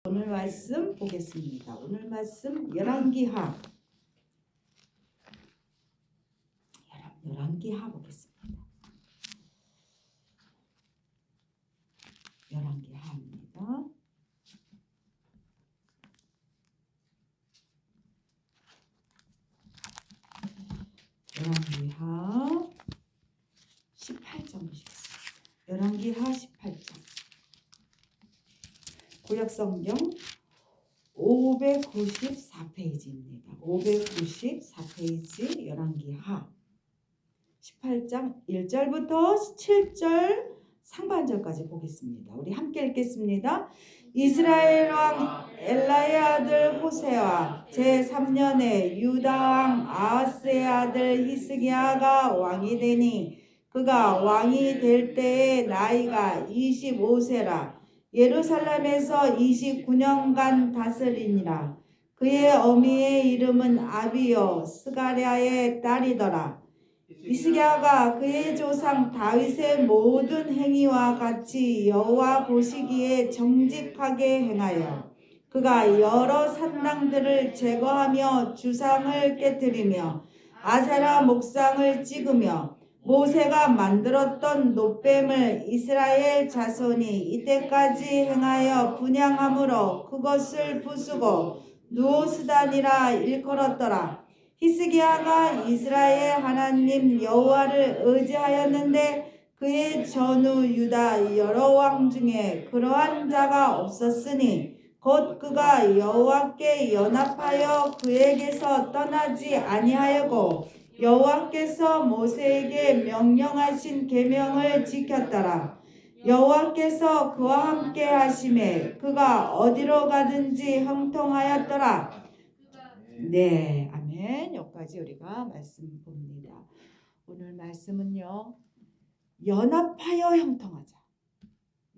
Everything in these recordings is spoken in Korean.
오늘 말씀 보겠습니다. 오늘 말씀 열왕기하 보겠습니다. 열왕기하입니다. 열왕기하 18장 보시겠습니다. 열왕기하 18장 구약성경 594페이지입니다. 594페이지 열왕기하 18장 1절부터 7절 상반절까지 보겠습니다. 우리 함께 읽겠습니다. 이스라엘 왕 엘라의 아들 호세와 제3년에 유다 왕 아하스의 아들 히스기야가 왕이 되니 그가 왕이 될 때에 나이가 25세라. 예루살렘에서 29년간 다스리니라. 그의 어미의 이름은 아비요 스가랴의 딸이더라. 히스기야가 그의 조상 다윗의 모든 행위와 같이 여호와 보시기에 정직하게 행하여 그가 여러 산당들을 제거하며 주상을 깨뜨리며 아세라 목상을 찍으며 모세가 만들었던 놋뱀을 이스라엘 자손이 이때까지 행하여 분향함으로 그것을 부수고 누오스단이라 일컬었더라. 히스기야가 이스라엘 하나님 여호와를 의지하였는데 그의 전후 유다 여러 왕 중에 그러한 자가 없었으니 곧 그가 여호와께 연합하여 그에게서 떠나지 아니하였고 여호와께서 모세에게 명령하신 계명을 지켰더라. 여호와께서 그와 함께 하심에 그가 어디로 가든지 형통하였더라. 네, 아멘. 여기까지 우리가 말씀 봅니다. 오늘 말씀은요, 연합하여 형통하자.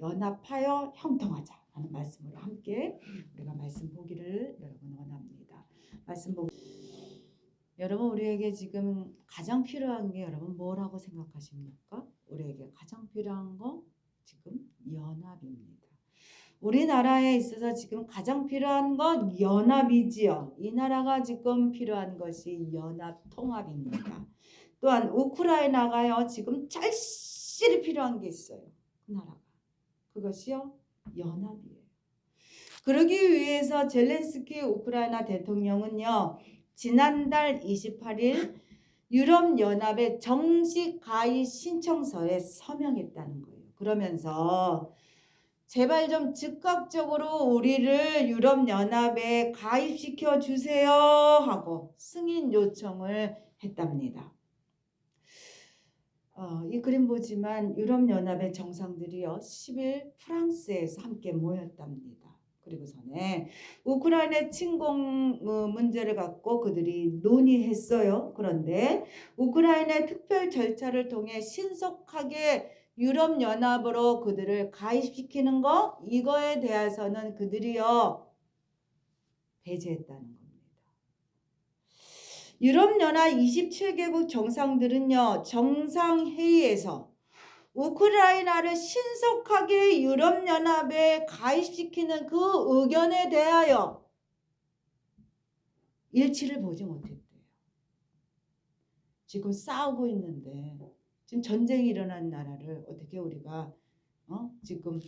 연합하여 형통하자 하는 말씀으로 함께 우리가 말씀 보기를 여러분 원합니다. 말씀 보기. 여러분, 우리에게 지금 가장 필요한 게 여러분 뭐라고 생각하십니까? 우리에게 가장 필요한 거 지금 연합입니다. 우리나라에 있어서 지금 가장 필요한 건 연합이지요. 이 나라가 지금 필요한 것이 연합 통합입니다. 또한 우크라이나가요 지금 절실히 필요한 게 있어요. 그 나라가. 그것이요 연합이에요. 그러기 위해서 젤렌스키 우크라이나 대통령은요 지난달 28일 유럽연합의 정식 가입 신청서에 서명했다는 거예요. 그러면서 제발 좀 즉각적으로 우리를 유럽연합에 가입시켜 주세요 하고 승인 요청을 했답니다. 이 그림 보지만 유럽연합의 정상들이요 10일 프랑스에서 함께 모였답니다. 그리고서는 우크라이나 침공 문제를 갖고 그들이 논의했어요. 그런데 우크라이나의 특별 절차를 통해 신속하게 유럽연합으로 그들을 가입시키는 거 이거에 대해서는 그들이요 배제했다는 겁니다. 유럽연합 27개국 정상들은요 정상회의에서 우크라이나를 신속하게 유럽연합에 가입시키는 그 의견에 대하여 일치를 보지 못했대요. 지금 싸우고 있는데 지금 전쟁이 일어난 나라를 어떻게 우리가 지금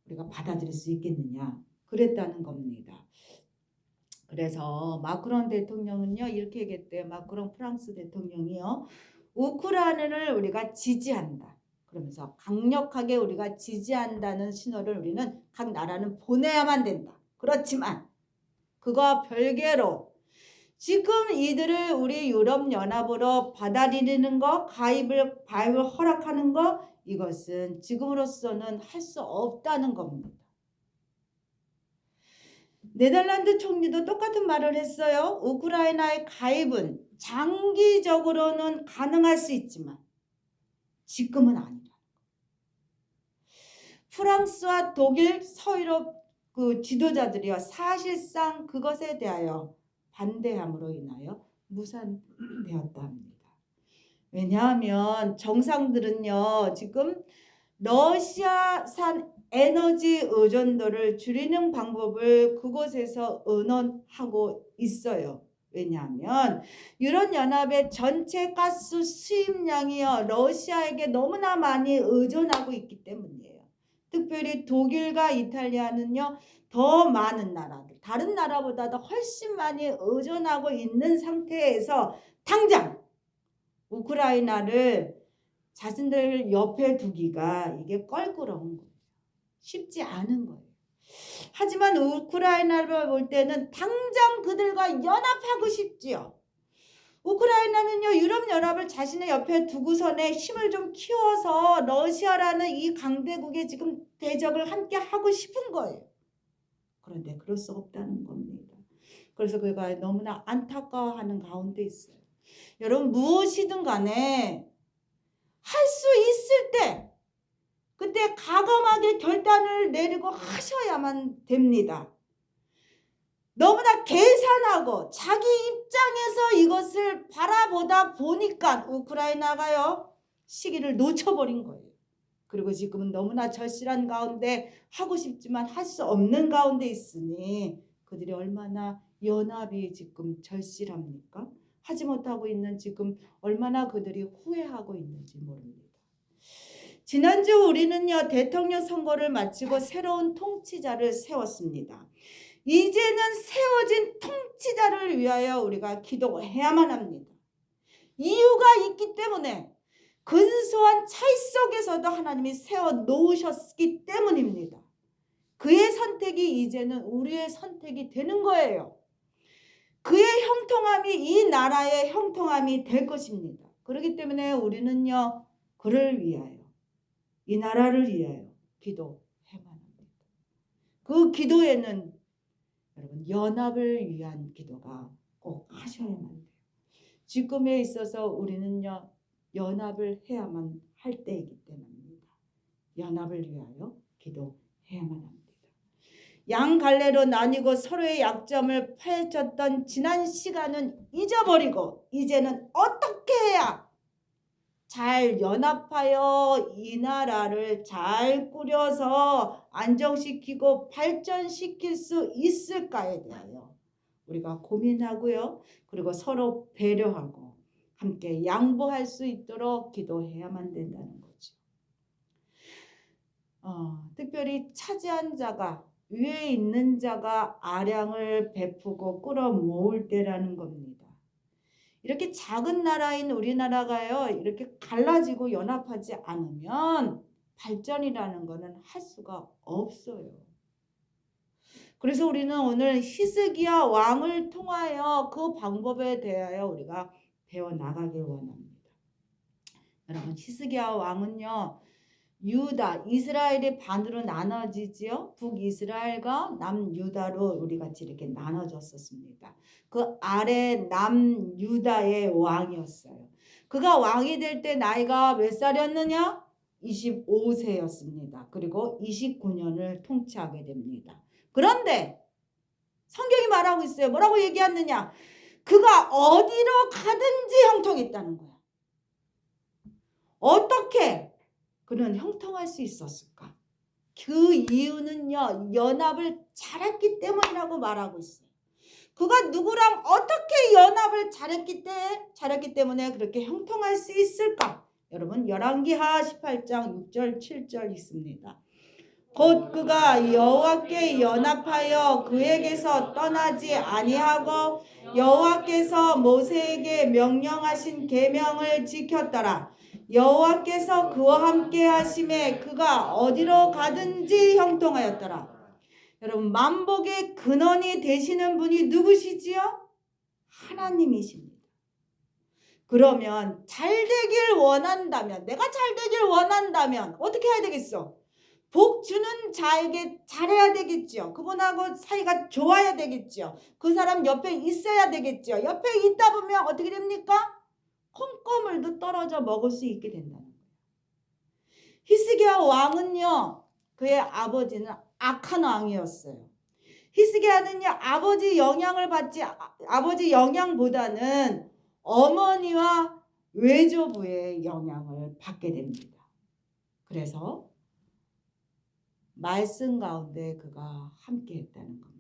우리가 받아들일 수 있겠느냐 그랬다는 겁니다. 그래서 마크롱 대통령은요 이렇게 얘기했대요. 마크롱 프랑스 대통령이요 우크라이나를 우리가 지지한다. 그러면서 강력하게 우리가 지지한다는 신호를 우리는 각 나라는 보내야만 된다. 그렇지만 그거와 별개로 지금 이들을 우리 유럽연합으로 받아들이는 거, 가입을 허락하는 거 이것은 지금으로서는 할 수 없다는 겁니다. 네덜란드 총리도 똑같은 말을 했어요. 우크라이나의 가입은 장기적으로는 가능할 수 있지만 지금은 아니다. 프랑스와 독일, 서유럽 그 지도자들이요 사실상 그것에 대하여 반대함으로 인하여 무산되었다 합니다. 왜냐하면 정상들은요 지금 러시아산 에너지 의존도를 줄이는 방법을 그곳에서 의논하고 있어요. 왜냐하면 유럽연합의 전체 가스 수입량이요 러시아에게 너무나 많이 의존하고 있기 때문이에요. 특별히 독일과 이탈리아는요 더 많은 나라들, 다른 나라보다도 훨씬 많이 의존하고 있는 상태에서 당장 우크라이나를 자신들 옆에 두기가 이게 껄끄러운 거예요. 쉽지 않은 거예요. 하지만 우크라이나를 볼 때는 당장 그들과 연합하고 싶지요. 우크라이나는요 유럽연합을 자신의 옆에 두고선에 힘을 좀 키워서 러시아라는 이 강대국에 지금 대적을 함께 하고 싶은 거예요. 그런데 그럴 수 없다는 겁니다. 그래서 그가 너무나 안타까워하는 가운데 있어요. 여러분 무엇이든 간에 할 수 있을 때 그때 과감하게 결단을 내리고 하셔야만 됩니다. 너무나 계산하고 자기 입장에서 이것을 바라보다 보니까 우크라이나가요 시기를 놓쳐버린 거예요. 그리고 지금은 너무나 절실한 가운데 하고 싶지만 할 수 없는 가운데 있으니 그들이 얼마나 연합이 지금 절실합니까? 하지 못하고 있는 지금 얼마나 그들이 후회하고 있는지 모릅니다. 지난주 우리는요 대통령 선거를 마치고 새로운 통치자를 세웠습니다. 이제는 세워진 통치자를 위하여 우리가 기도해야만 합니다. 이유가 있기 때문에 근소한 차이 속에서도 하나님이 세워놓으셨기 때문입니다. 그의 선택이 이제는 우리의 선택이 되는 거예요. 그의 형통함이 이 나라의 형통함이 될 것입니다. 그렇기 때문에 우리는요 그를 위하여 이 나라를 위하여 기도해야만 합니다. 그 기도에는 여러분 연합을 위한 기도가 꼭 하셔야만 돼요. 지금에 있어서 우리는요 연합을 해야만 할 때이기 때문입니다. 연합을 위하여 기도해야만 합니다. 양갈래로 나뉘고 서로의 약점을 파헤쳤던 지난 시간은 잊어버리고 이제는 어떻게 해야 잘 연합하여 이 나라를 잘 꾸려서 안정시키고 발전시킬 수 있을까에 대하여 우리가 고민하고요. 그리고 서로 배려하고 함께 양보할 수 있도록 기도해야만 된다는 거죠. 특별히 차지한 자가 위에 있는 자가 아량을 베푸고 끌어모을 때라는 겁니다. 이렇게 작은 나라인 우리나라가요 이렇게 갈라지고 연합하지 않으면 발전이라는 것은 할 수가 없어요. 그래서 우리는 오늘 히스기야 왕을 통하여 그 방법에 대하여 우리가 배워나가길 원합니다. 여러분 히스기야 왕은요 유다, 이스라엘의 반으로 나눠지지요. 북이스라엘과 남유다로 우리 같이 이렇게 나눠졌었습니다. 그 아래 남유다의 왕이었어요. 그가 왕이 될 때 나이가 몇 살이었느냐? 25세였습니다. 그리고 29년을 통치하게 됩니다. 그런데 성경이 말하고 있어요. 뭐라고 얘기하느냐? 그가 어디로 가든지 형통했다는 거야. 어떻게? 그는 형통할 수 있었을까? 그 이유는요 연합을 잘했기 때문이라고 말하고 있어요. 그가 누구랑 어떻게 연합을 잘했기 때문에 그렇게 형통할 수 있을까? 여러분 열왕기하 18장 6절 7절 있습니다. 곧 그가 여호와께 연합하여 그에게서 떠나지 아니하고 여호와께서 모세에게 명령하신 계명을 지켰더라. 여호와께서 그와 함께 하심에 그가 어디로 가든지 형통하였더라. 여러분 만복의 근원이 되시는 분이 누구시지요? 하나님이십니다. 그러면 잘 되길 원한다면 내가 잘 되길 원한다면 어떻게 해야 되겠어? 복 주는 자에게 잘해야 되겠죠. 그분하고 사이가 좋아야 되겠죠. 그 사람 옆에 있어야 되겠죠. 옆에 있다 보면 어떻게 됩니까? 콩고물도 떨어져 먹을 수 있게 된다는 거예요. 히스기야 왕은요. 그의 아버지는 악한 왕이었어요. 히스기야는요. 아버지 영향보다는 어머니와 외조부의 영향을 받게 됩니다. 그래서 말씀 가운데 그가 함께 했다는 겁니다.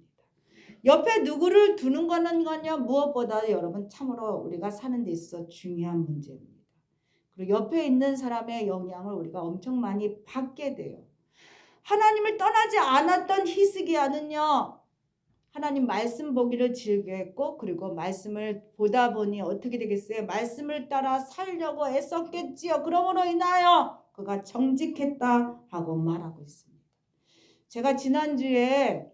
옆에 누구를 두는 거는요 무엇보다 여러분 참으로 우리가 사는 데 있어서 중요한 문제입니다. 그리고 옆에 있는 사람의 영향을 우리가 엄청 많이 받게 돼요. 하나님을 떠나지 않았던 히스기야는요 하나님 말씀 보기를 즐겨했고 그리고 말씀을 보다 보니 어떻게 되겠어요? 말씀을 따라 살려고 애썼겠지요. 그러므로 인하여 그가 정직했다 하고 말하고 있습니다. 제가 지난주에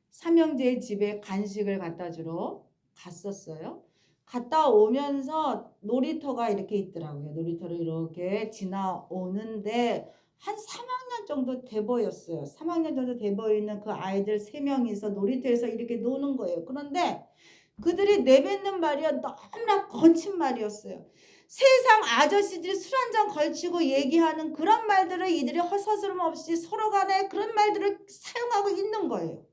삼형제의 집에 간식을 갖다 주러 갔었어요. 갔다 오면서 놀이터가 이렇게 있더라고요. 놀이터를 이렇게 지나오는데 한 3학년 정도 돼 보였어요. 3학년 정도 돼 보이는 그 아이들 3명이서 놀이터에서 이렇게 노는 거예요. 그런데 그들이 내뱉는 말이 너무나 거친 말이었어요. 세상 아저씨들이 술 한잔 걸치고 얘기하는 그런 말들을 이들이 허스름 없이 서로 간에 그런 말들을 사용하고 있는 거예요.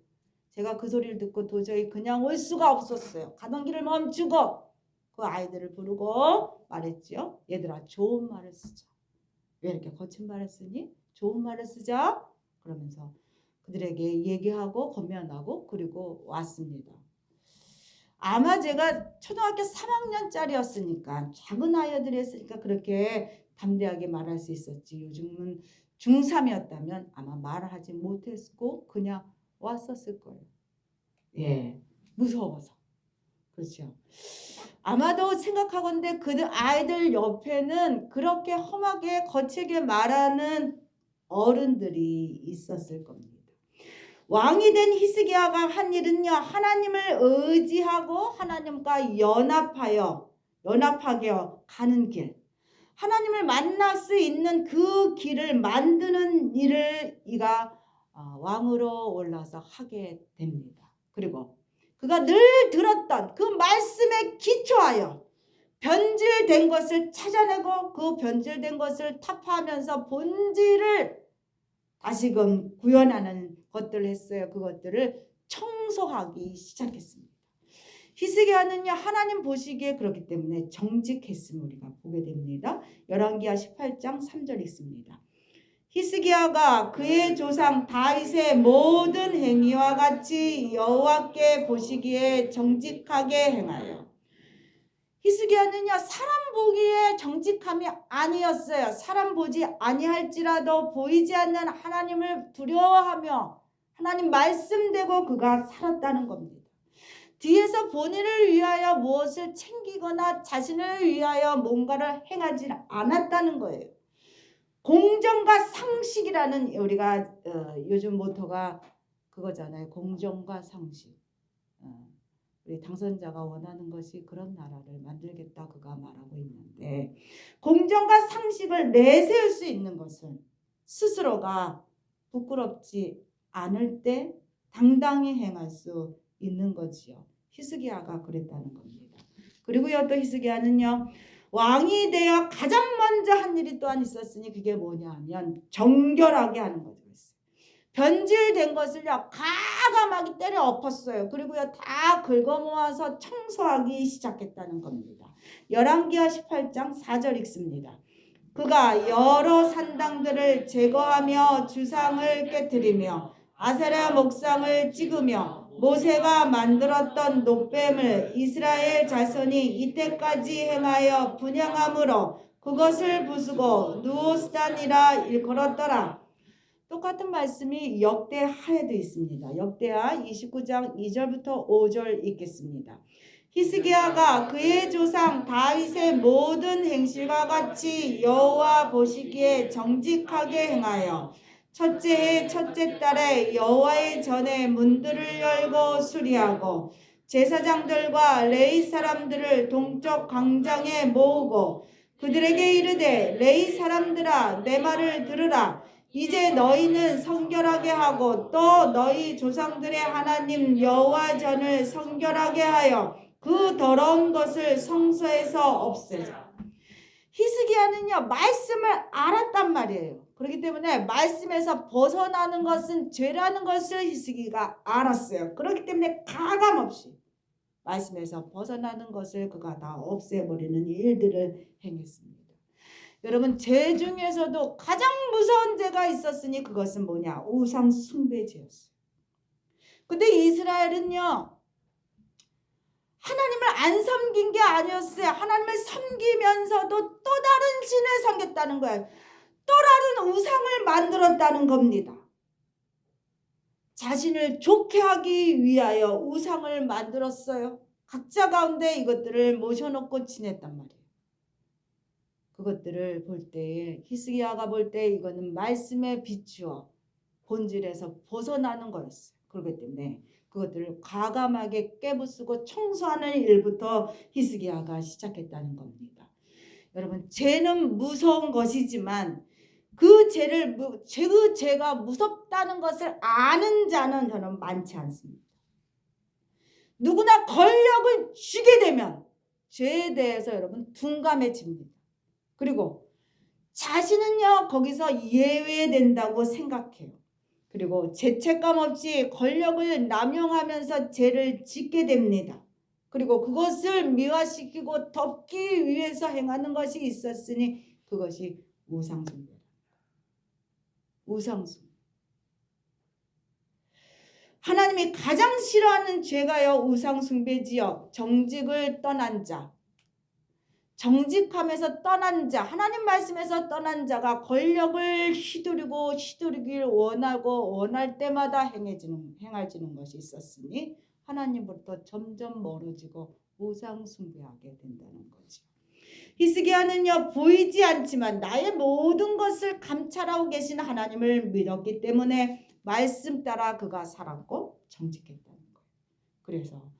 제가 그 소리를 듣고 도저히 그냥 올 수가 없었어요. 가던 길을 멈추고 그 아이들을 부르고 말했죠. 얘들아 좋은 말을 쓰자. 왜 이렇게 거친 말을 쓰니? 좋은 말을 쓰자. 그러면서 그들에게 얘기하고 건면하고 그리고 왔습니다. 아마 제가 초등학교 3학년짜리였으니까 작은 아이들이었으니까 그렇게 담대하게 말할 수 있었지. 요즘은 중3이었다면 아마 말을 하지 못했고 그냥 왔었을 거예요. 예, 무서워서. 그렇죠. 아마도 생각하건대 그 아이들 옆에는 그렇게 험하게 거칠게 말하는 어른들이 있었을 겁니다. 왕이 된 히스기야가 한 일은요. 하나님을 의지하고 하나님과 연합하게 가는 길. 하나님을 만날 수 있는 그 길을 만드는 일을 이가 왕으로 올라서 하게 됩니다. 그리고 그가 늘 들었던 그 말씀에 기초하여 변질된 것을 찾아내고 그 변질된 것을 타파하면서 본질을 다시금 구현하는 것들을 했어요. 그것들을 청소하기 시작했습니다. 히스기야는요 하나님 보시기에 그렇기 때문에 정직했음을 우리가 보게 됩니다. 열왕기하 18장 3절 있습니다. 히스기야가 그의 조상 다윗의 모든 행위와 같이 여호와께 보시기에 정직하게 행하여. 히스기야는요 사람 보기에 정직함이 아니었어요. 사람 보지 아니할지라도 보이지 않는 하나님을 두려워하며 하나님 말씀대로 그가 살았다는 겁니다. 뒤에서 본인을 위하여 무엇을 챙기거나 자신을 위하여 뭔가를 행하지 않았다는 거예요. 공정과 상식이라는 우리가 요즘 모토가 그거잖아요. 공정과 상식. 우리 당선자가 원하는 것이 그런 나라를 만들겠다 그가 말하고 있는데 공정과 상식을 내세울 수 있는 것은 스스로가 부끄럽지 않을 때 당당히 행할 수 있는 거지요. 히스기야가 그랬다는 겁니다. 그리고요 또 히스기야는요 왕이 되어 가장 먼저 한 일이 또한 있었으니 그게 뭐냐 하면 정결하게 하는 거죠. 변질된 것을요 과감하게 때려 엎었어요. 그리고요 다 긁어모아서 청소하기 시작했다는 겁니다. 열왕기하 18장 4절 읽습니다. 그가 여러 산당들을 제거하며 주상을 깨뜨리며 아세라 목상을 찍으며 모세가 만들었던 놋뱀을 이스라엘 자손이 이때까지 행하여 분향함으로 그것을 부수고 누오스단이라 일컬었더라. 똑같은 말씀이 역대하에도 있습니다. 역대하 29장 2절부터 5절 읽겠습니다. 히스기야가 그의 조상 다윗의 모든 행실과 같이 여호와 보시기에 정직하게 행하여 첫째 해 첫째 달에 여호와의 전에 문들을 열고 수리하고 제사장들과 레위 사람들을 동쪽 광장에 모으고 그들에게 이르되 레위 사람들아 내 말을 들으라. 이제 너희는 성결하게 하고 또 너희 조상들의 하나님 여호와 전을 성결하게 하여 그 더러운 것을 성소에서 없애자. 히스기야는요 말씀을 알았단 말이에요. 그렇기 때문에 말씀에서 벗어나는 것은 죄라는 것을 히스기야가 알았어요. 그렇기 때문에 가감없이 말씀에서 벗어나는 것을 그가 다 없애버리는 일들을 행했습니다. 여러분 죄 중에서도 가장 무서운 죄가 있었으니 그것은 뭐냐? 우상 숭배죄였어요. 근데 이스라엘은요 하나님을 안 섬긴 게 아니었어요. 하나님을 섬기면서도 또 다른 신을 섬겼다는 거예요. 또 다른 우상을 만들었다는 겁니다. 자신을 좋게 하기 위하여 우상을 만들었어요. 각자 가운데 이것들을 모셔놓고 지냈단 말이에요. 그것들을 볼 때에 히스기야가 볼 때 이거는 말씀에 비추어 본질에서 벗어나는 거였어요. 그렇기 때문에 그것들을 과감하게 깨부수고 청소하는 일부터 히스기야가 시작했다는 겁니다. 여러분 죄는 무서운 것이지만 그 죄가 무섭다는 것을 아는 자는 저는 많지 않습니다. 누구나 권력을 쥐게 되면 죄에 대해서 여러분 둔감해집니다. 그리고 자신은요 거기서 예외된다고 생각해요. 그리고 죄책감 없이 권력을 남용하면서 죄를 짓게 됩니다. 그리고 그것을 미화시키고 덮기 위해서 행하는 것이 있었으니 그것이 우상숭배다. 우상숭배. 하나님이 가장 싫어하는 죄가요 우상숭배지요. 정직을 떠난 자. 정직함에서 떠난 자, 하나님 말씀에서 떠난 자가 권력을 휘두르길 원하고 원할 때마다 행해지는 것이 있었으니 하나님부터 점점 멀어지고 우상 숭배하게 된다는 거죠. 히스기야는요 보이지 않지만 나의 모든 것을 감찰하고 계신 하나님을 믿었기 때문에 말씀 따라 그가 살았고 정직했다는 거예요. 그래서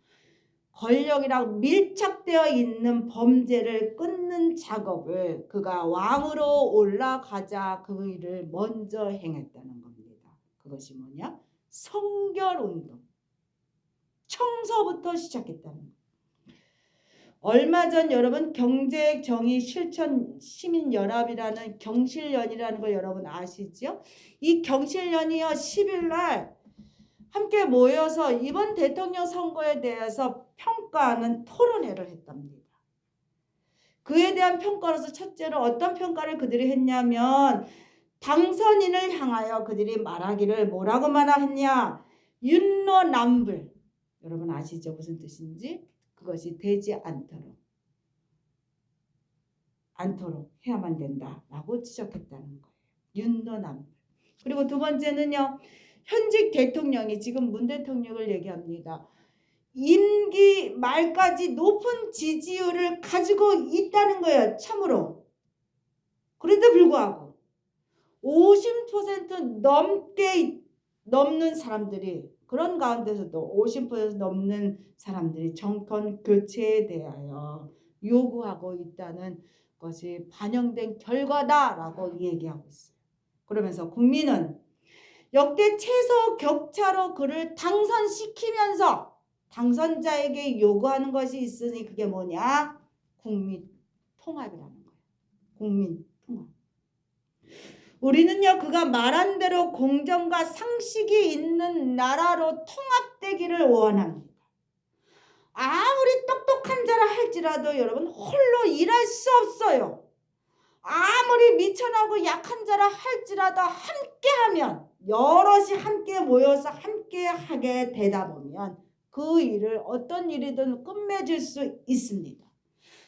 권력이랑 밀착되어 있는 범죄를 끊는 작업을 그가 왕으로 올라가자 그 일을 먼저 행했다는 겁니다. 그것이 뭐냐? 성결운동. 청소부터 시작했다는 거예요. 얼마 전 여러분 경제정의실천 시민연합이라는 경실련이라는 걸 여러분 아시죠? 이 경실련이요 10일 날 함께 모여서 이번 대통령 선거에 대해서 평가하는 토론회를 했답니다. 그에 대한 평가로서 첫째로 어떤 평가를 그들이 했냐면 당선인을 향하여 그들이 말하기를 뭐라고 말했냐? 윤로남불. 여러분 아시죠? 무슨 뜻인지? 그것이 되지 않도록 해야만 된다라고 지적했다는 거예요. 윤로남불. 그리고 두 번째는요. 현직 대통령이 지금 문 대통령을 얘기합니다. 임기 말까지 높은 지지율을 가지고 있다는 거예요. 참으로. 그런데 불구하고 50% 넘는 사람들이 그런 가운데서도 50% 넘는 사람들이 정권 교체에 대하여 요구하고 있다는 것이 반영된 결과다라고 얘기하고 있어요. 그러면서 국민은 역대 최소 격차로 그를 당선시키면서 당선자에게 요구하는 것이 있으니 그게 뭐냐? 국민 통합이라는 거예요. 국민 통합. 우리는요 그가 말한 대로 공정과 상식이 있는 나라로 통합되기를 원합니다. 아무리 똑똑한 자라 할지라도 여러분 홀로 일할 수 없어요. 아무리 미천하고 약한 자라 할지라도 함께하면 여럿이 함께 모여서 함께 하게 되다 보면 그 일을 어떤 일이든 끝맺을 수 있습니다.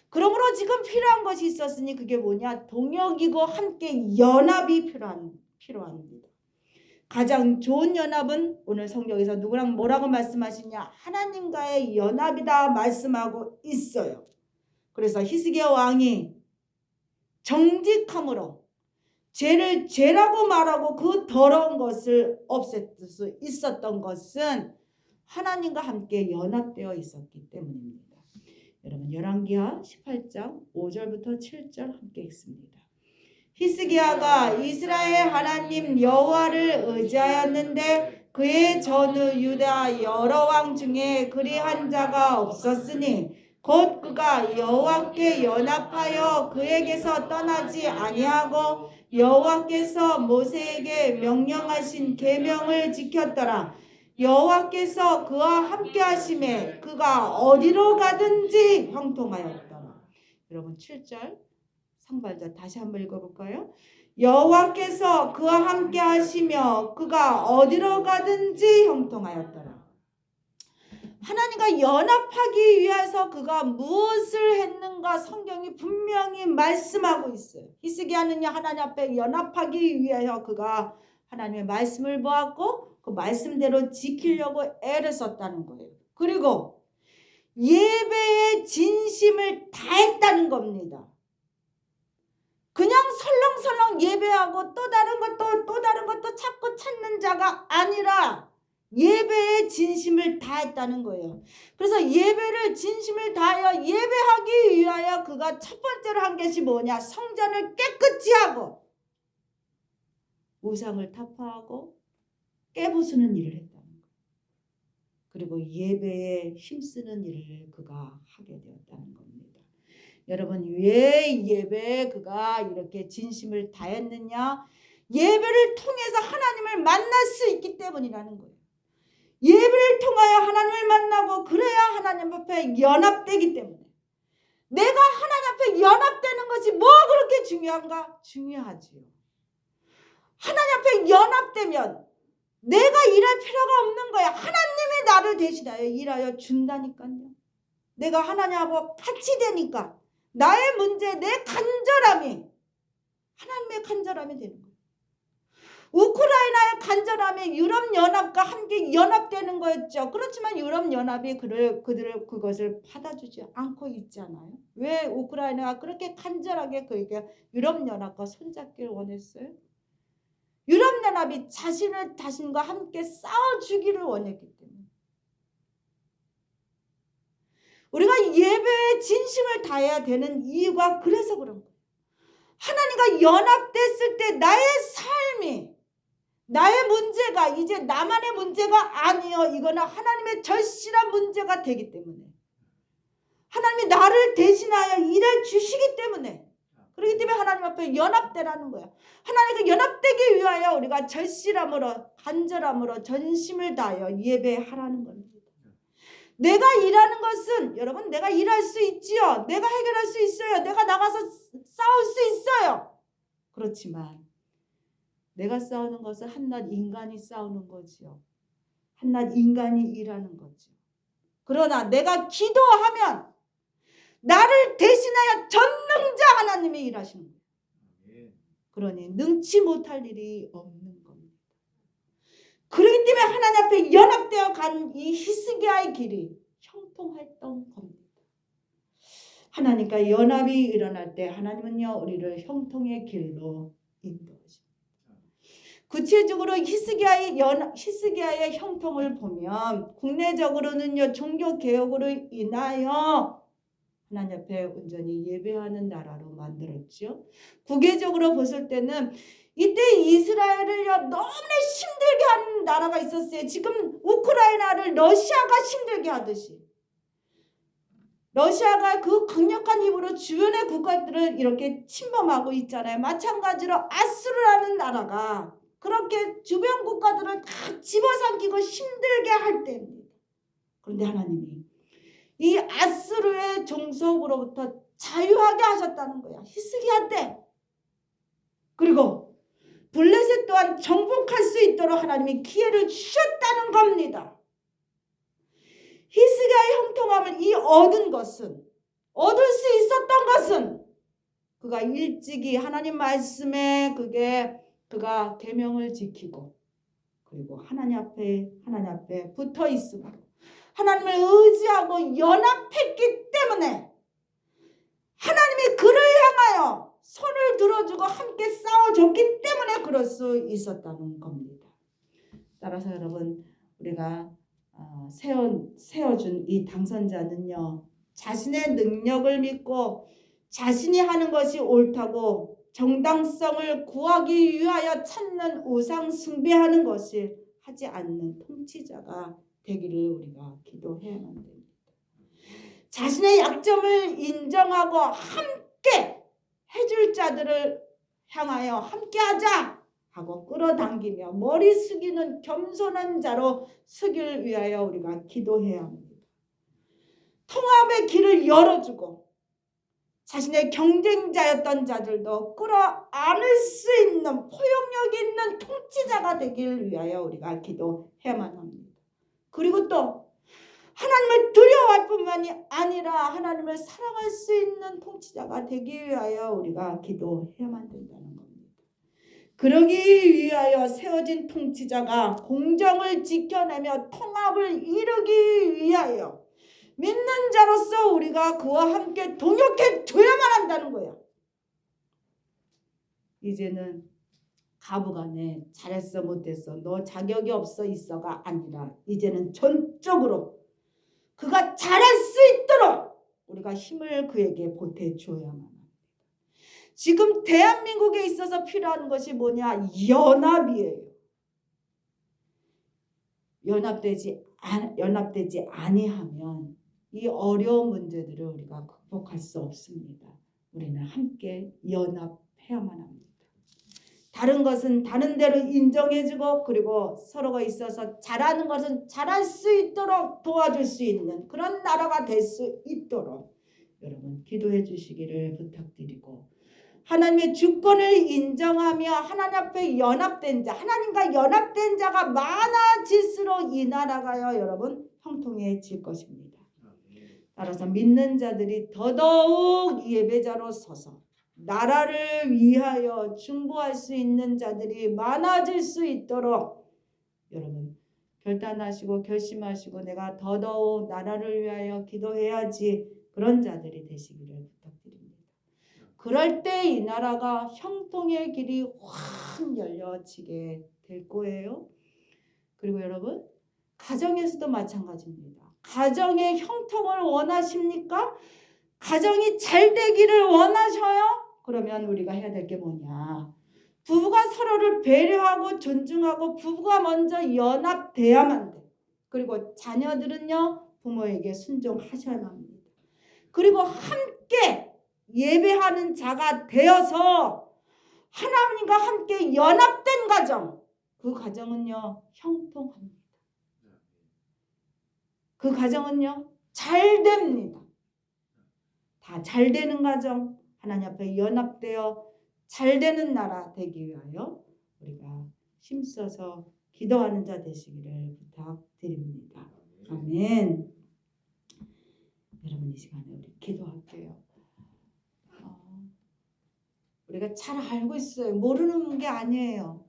그러므로 지금 필요한 것이 있었으니 그게 뭐냐? 동역이고 함께 연합이 필요합니다. 가장 좋은 연합은 오늘 성경에서 누구랑 뭐라고 말씀하시냐? 하나님과의 연합이다 말씀하고 있어요. 그래서 히스기야 왕이 정직함으로 죄를 죄라고 말하고 그 더러운 것을 없앨 수 있었던 것은 하나님과 함께 연합되어 있었기 때문입니다. 여러분 열왕기하 18장 5절부터 7절 함께 읽습니다. 히스기야가 이스라엘 하나님 여호와를 의지하였는데 그의 전후 유다 여러 왕 중에 그리한 자가 없었으니 곧 그가 여호와께 연합하여 그에게서 떠나지 아니하고 여호와께서 모세에게 명령하신 계명을 지켰더라. 여호와께서 그와 함께 하심에 그가 어디로 가든지 형통하였더라. 여러분 7절 상발자 다시 한번 읽어볼까요? 여호와께서 그와 함께 하시며 그가 어디로 가든지 형통하였더라. 하나님과 연합하기 위해서 그가 무엇을 했는가 성경이 분명히 말씀하고 있어요. 히스기야는요 하나님 앞에 연합하기 위해서 그가 하나님의 말씀을 보았고 그 말씀대로 지키려고 애를 썼다는 거예요. 그리고 예배의 진심을 다했다는 겁니다. 그냥 설렁설렁 예배하고 또 다른 것도 찾고 찾는 자가 아니라 예배의 진심을 다했다는 거예요. 그래서 예배를 진심을 다하여 예배하기 위하여 그가 첫 번째로 한 것이 뭐냐? 성전을 깨끗이 하고 우상을 타파하고 깨부수는 일을 했다는 거예요. 그리고 예배에 힘쓰는 일을 그가 하게 되었다는 겁니다. 여러분 왜 예배에 그가 이렇게 진심을 다했느냐? 예배를 통해서 하나님을 만날 수 있기 때문이라는 거예요. 예배를 통하여 하나님을 만나고 그래야 하나님 앞에 연합되기 때문에 내가 하나님 앞에 연합되는 것이 뭐 그렇게 중요한가? 중요하지요. 하나님 앞에 연합되면 내가 일할 필요가 없는 거야. 하나님이 나를 대신하여 일하여 준다니까요. 내가 하나님 앞에 같이 되니까 나의 문제, 내 간절함이 하나님의 간절함이 되는 거예요. 우크라이나의 간절함이 유럽연합과 함께 연합되는 거였죠. 그렇지만 유럽연합이 그것을 받아주지 않고 있잖아요. 왜 우크라이나가 그렇게 간절하게 그에게 유럽연합과 손잡기를 원했어요? 유럽연합이 자신과 함께 싸워주기를 원했기 때문에. 우리가 예배에 진심을 다해야 되는 이유가 그래서 그런 거예요. 하나님과 연합됐을 때 나의 삶이 나의 문제가 이제 나만의 문제가 아니요. 이거는 하나님의 절실한 문제가 되기 때문에 하나님이 나를 대신하여 일해 주시기 때문에 그렇기 때문에 하나님 앞에 연합되라는 거야. 하나님과 연합되기 위하여 우리가 절실함으로 간절함으로 전심을 다하여 예배하라는 겁니다. 내가 일하는 것은 여러분 내가 일할 수 있지요. 내가 해결할 수 있어요. 내가 나가서 싸울 수 있어요. 그렇지만 내가 싸우는 것은 한낱 인간이 싸우는 거지요. 한낱 인간이 일하는 거죠. 그러나 내가 기도하면 나를 대신하여 전능자 하나님이 일하시는 거예요. 그러니 능치 못할 일이 없는 겁니다. 그렇기 때문에 하나님 앞에 연합되어 간 이 히스기야의 길이 형통했던 겁니다. 하나님과 연합이 일어날 때 하나님은요 우리를 형통의 길로 인도하십니다. 구체적으로 히스기야의 형통을 보면 국내적으로는요 종교 개혁으로 인하여 하나님 앞에 온전히 예배하는 나라로 만들었죠. 국외적으로 봤을 때는 이때 이스라엘을요 너무나 힘들게 하는 나라가 있었어요. 지금 우크라이나를 러시아가 힘들게 하듯이 러시아가 그 강력한 힘으로 주변의 국가들을 이렇게 침범하고 있잖아요. 마찬가지로 아수르라는 나라가 그렇게 주변 국가들을 다 집어삼키고 힘들게 할 때입니다. 그런데 하나님이 이 아수르의 종속으로부터 자유하게 하셨다는 거야. 히스기야 때. 그리고 블레셋 또한 정복할 수 있도록 하나님이 기회를 주셨다는 겁니다. 히스기야의 형통함을 얻을 수 있었던 것은 그가 일찍이 하나님 말씀에 그가 계명을 지키고 그리고 하나님 앞에 붙어 있음으로 하나님을 의지하고 연합했기 때문에 하나님이 그를 향하여 손을 들어주고 함께 싸워줬기 때문에 그럴 수 있었다는 겁니다. 따라서 여러분 우리가 세워준 이 당선자는요 자신의 능력을 믿고 자신이 하는 것이 옳다고 정당성을 구하기 위하여 찾는 우상 숭배하는 것을 하지 않는 통치자가 되기를 우리가 기도해야만 됩니다. 자신의 약점을 인정하고 함께 해줄 자들을 향하여 함께하자 하고 끌어당기며 머리 숙이는 겸손한 자로 서기를 위하여 우리가 기도해야 합니다. 통합의 길을 열어주고 자신의 경쟁자였던 자들도 끌어안을 수 있는 포용력 있는 통치자가 되길 위하여 우리가 기도해야만 합니다. 그리고 또 하나님을 두려워할 뿐만이 아니라 하나님을 사랑할 수 있는 통치자가 되기 위하여 우리가 기도해야만 된다는 겁니다. 그러기 위하여 세워진 통치자가 공정을 지켜내며 통합을 이루기 위하여 믿는 자로서 우리가 그와 함께 동역해 줘야만 한다는 거예요. 이제는 가부간에 잘했어 못했어 너 자격이 없어 있어가 아니라 이제는 전적으로 그가 잘할 수 있도록 우리가 힘을 그에게 보태줘야만 합니다. 지금 대한민국에 있어서 필요한 것이 뭐냐? 연합이에요. 연합되지 아니하면 이 어려운 문제들을 우리가 극복할 수 없습니다. 우리는 함께 연합해야만 합니다. 다른 것은 다른 대로 인정해주고 그리고 서로가 있어서 잘하는 것은 잘할 수 있도록 도와줄 수 있는 그런 나라가 될 수 있도록 여러분 기도해 주시기를 부탁드리고 하나님의 주권을 인정하며 하나님 앞에 연합된 자 하나님과 연합된 자가 많아질수록 이 나라가요 여러분 형통해질 것입니다. 따라서 믿는 자들이 더더욱 예배자로 서서 나라를 위하여 중보할 수 있는 자들이 많아질 수 있도록 여러분 결단하시고 결심하시고 내가 더더욱 나라를 위하여 기도해야지 그런 자들이 되시기를 부탁드립니다. 그럴 때 이 나라가 형통의 길이 확 열려지게 될 거예요. 그리고 여러분 가정에서도 마찬가지입니다. 가정의 형통을 원하십니까? 가정이 잘 되기를 원하셔요? 그러면 우리가 해야 될 게 뭐냐? 부부가 서로를 배려하고 존중하고 부부가 먼저 연합돼야만 돼. 그리고 자녀들은요 부모에게 순종하셔야만 합니다. 그리고 함께 예배하는 자가 되어서 하나님과 함께 연합된 가정, 그 가정은요 형통합니다. 그 가정은요 잘 됩니다. 다 잘 되는 가정, 하나님 앞에 연합되어 잘 되는 나라 되기 위하여 우리가 힘써서 기도하는 자 되시기를 부탁드립니다. 아멘. 여러분 이 시간에 우리 기도할게요. 우리가 잘 알고 있어요. 모르는 게 아니에요.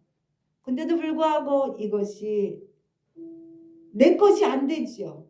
근데도 불구하고 이것이 내 것이 안 되지요.